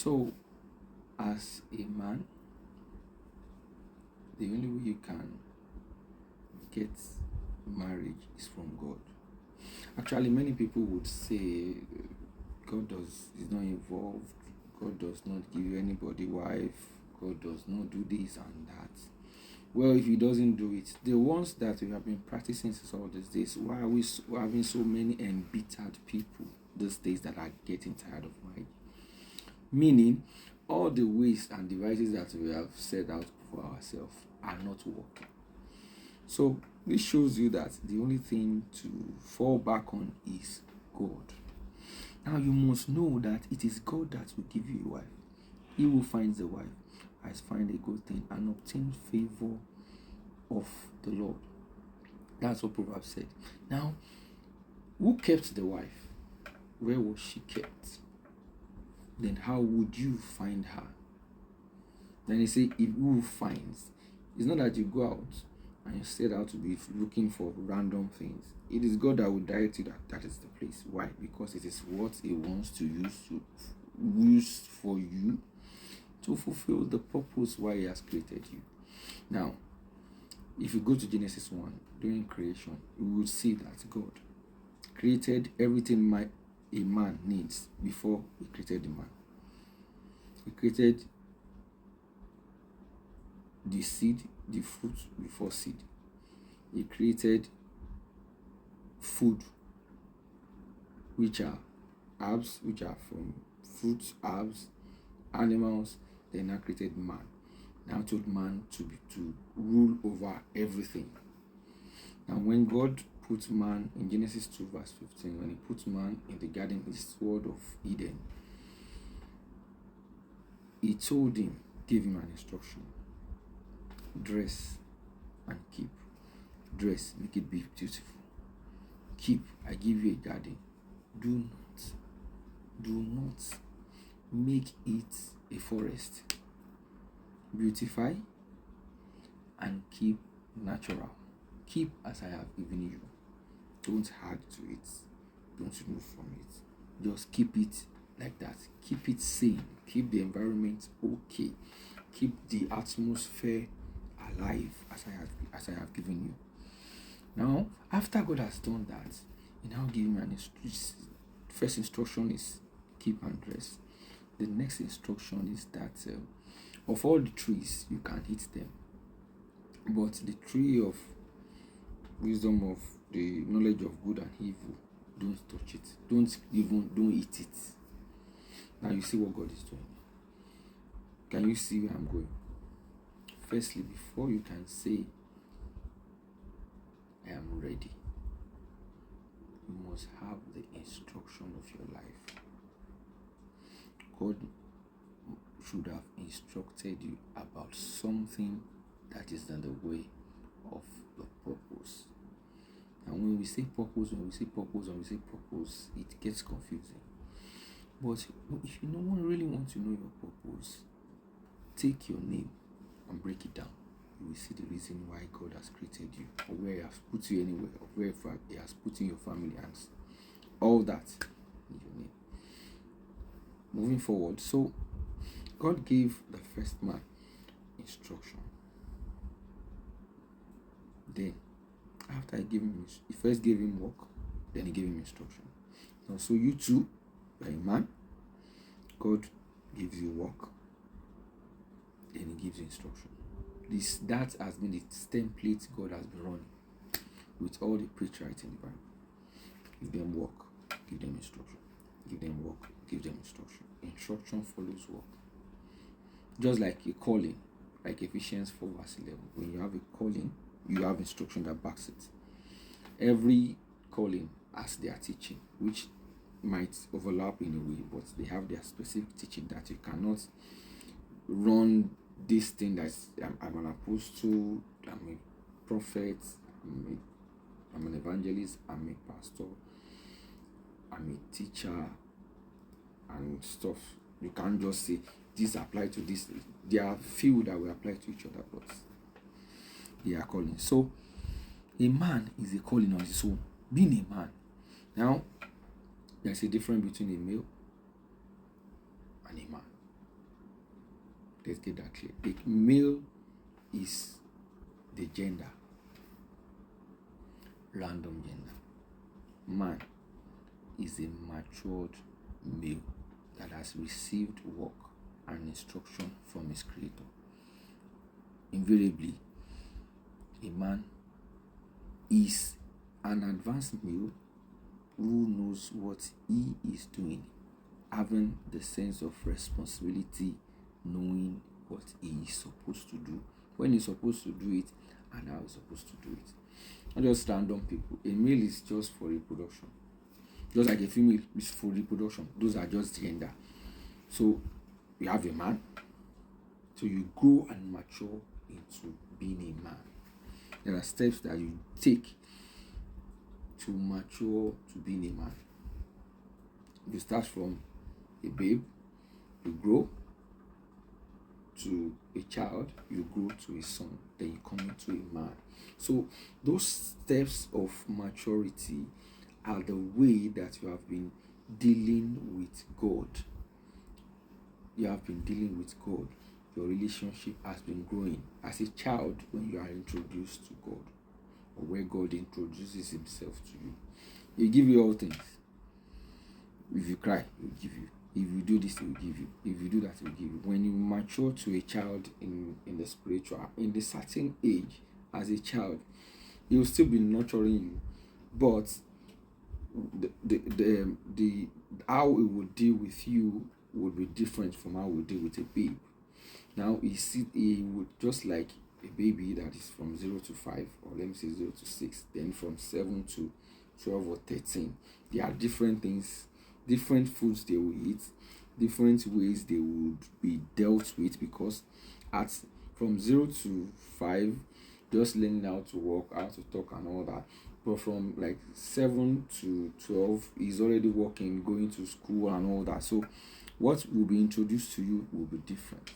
So, as a man, the only way you can get marriage is from God. Actually, many people would say God is not involved, God does not give you anybody wife, God does not do this and that. Well, if he doesn't do it, the ones that we have been practicing since all these days, why are we having so many embittered people these days that are getting tired of marriage? Meaning, all the ways and devices that we have set out for ourselves are not working. So, this shows you that the only thing to fall back on is God. Now, you must know that it is God that will give you a wife. He who finds a wife has found a good thing and obtained favor of the Lord. That's what Proverbs said. Now, who kept the wife? Where was she kept? Then how would you find her? Then he say, if who finds, it's not that you go out and you set out to be looking for random things. It is God that will direct you that is the place. Why? Because it is what he wants to use for you to fulfill the purpose why he has created you. Now, if you go to Genesis 1, during creation, you will see that God created everything a man needs before he created the man. He created the seed, the fruit before seed. He created food, which are herbs, which are from fruits, herbs, animals. Then now created man. Now told man to rule over everything. Now when God put man in Genesis 2 verse 15, when he put man in the garden, his word of Eden, he told him, gave him an instruction: dress and keep. Dress, make it be beautiful. Keep, I give you a garden. Do not make it a forest. Beautify and keep natural. Keep as I have given you. Don't add to it. Don't remove from it. Just keep it like that. Keep it sane. Keep the environment okay. Keep the atmosphere alive as I have given you. Now, after God has done that, he now give me an instruction. First instruction is keep and dress. The next instruction is that of all the trees you can eat them, but the tree of wisdom, of the knowledge of good and evil, don't touch it. Don't eat it. Now you see what God is doing. Can you see where I'm going? Firstly, before you can say I am ready, you must have the instruction of your life. God should have instructed you about something that is in the way of the purpose. And when we say purpose, it gets confusing. But if you don't really want to know your purpose, take your name and break it down. You will see the reason why God has created you, or where he has put you anywhere, or where he has put in your family and all that in your name. Moving forward, so God gave the first man instruction. Then, after he first gave him work, then he gave him instruction. Now, so you too, you are a man. God gives you work, then he gives you instruction. That has been the template God has been running with all the preachers in the Bible. Give them work, give them instruction. Give them work, give them instruction. Instruction follows work. Just like a calling, like Ephesians 4 verse 11. When you have a calling, you have instruction that backs it. Every calling has their teaching, which might overlap in a way, but they have their specific teaching that you cannot run this thing that's I'm an apostle, I'm a prophet, I'm an evangelist, I'm a pastor, I'm a teacher and stuff. You can't just say this apply to this. There are few that will apply to each other, but they are calling. So a man is a calling on his own. Being a man. Now, there's a difference between a male and a man. Let's get that clear. The male is the gender, random gender. Man is a matured male that has received work and instruction from his creator. Invariably, a man is an advanced male who knows what he is doing, having the sense of responsibility, knowing what he is supposed to do, when he's supposed to do it, and how he's supposed to do it. Not just random people. A male is just for reproduction, just like a female is for reproduction. Those are just gender. So you have a man, so you grow and mature into being a man. There are steps that you take to mature to being a man. You start from a babe, you grow to a child, you grow to a son, then you come into a man. So those steps of maturity are the way that you have been dealing with God. You have been dealing with God. Your relationship has been growing. As a child, when you are introduced to God, or where God introduces himself to you, he will give you all things. If you cry, he will give you. If you do this, he will give you. If you do that, he will give you. When you mature to a child in the spiritual, in the certain age, as a child, he will still be nurturing you, but the how he will deal with you would be different from how he will deal with a babe. Now he would, just like a baby that is from 0 to 5, or let me say 0 to 6, then from 7 to 12 or 13. There are different things, different foods they will eat, different ways they would be dealt with, because from 0 to 5, just learning how to walk, how to talk and all that. But from like 7 to 12, he's already working, going to school and all that. So what will be introduced to you will be different.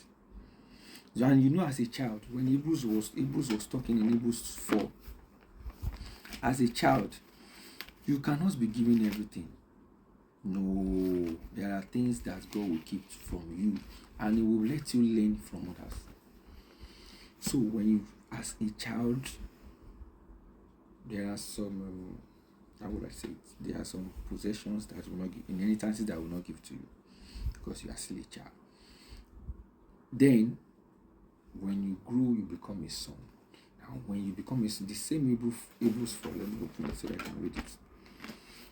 And as a child, when Hebrews was talking in Hebrews 4, as a child, you cannot be given everything. No, there are things that God will keep from you, and he will let you learn from others. So when you, as a child, there are some, how would I say it? There are some possessions that will not give, inheritances that will not give to you, because you are still a child. Then, when you grow, you become a son. Now, when you become a son, the same Hebrews 4, let me open it so that I can read it.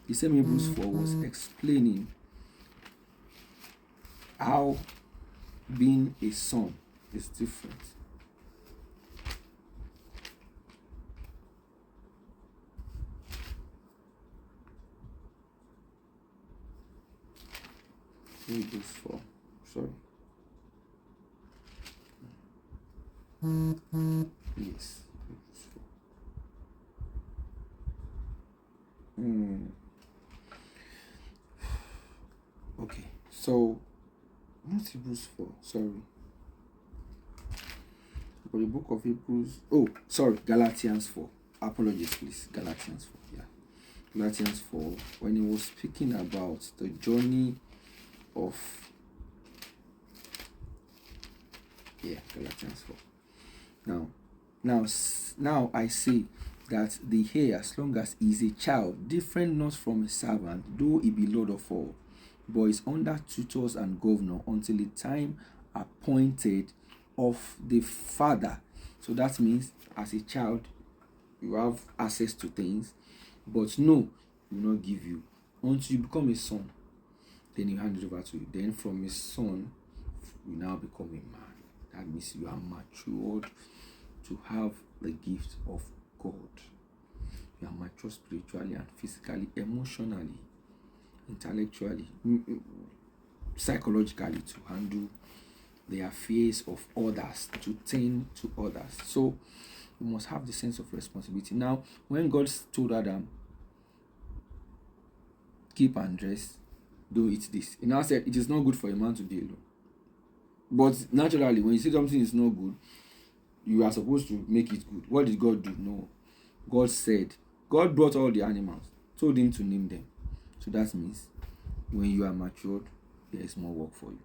The same Hebrews 4 was explaining how being a son is different. Hebrews 4, sorry. Yes. Okay, so not Hebrews 4, sorry. But the book of Hebrews, Galatians 4. Apologies, please. Galatians 4, yeah. Galatians 4, when he was speaking about the journey of, Galatians 4. Now I say that the heir, as long as he is a child, different not from a servant, though he be Lord of all, but is under tutors and governor until the time appointed of the father. So that means, as a child, you have access to things, but no, he will not give you until you become a son. Then you hand it over to you. Then from a son, you now become a man. That means you are matured to have the gift of God. You are mature spiritually and physically, emotionally, intellectually, psychologically, to handle the affairs of others, to tend to others. So you must have the sense of responsibility. Now, when God told Adam, keep and dress, do it this, he now said it is not good for a man to be alone. But naturally, when you see something is not good, you are supposed to make it good. What did God do? No. God brought all the animals, told him to name them. So that means when you are matured, there is more work for you.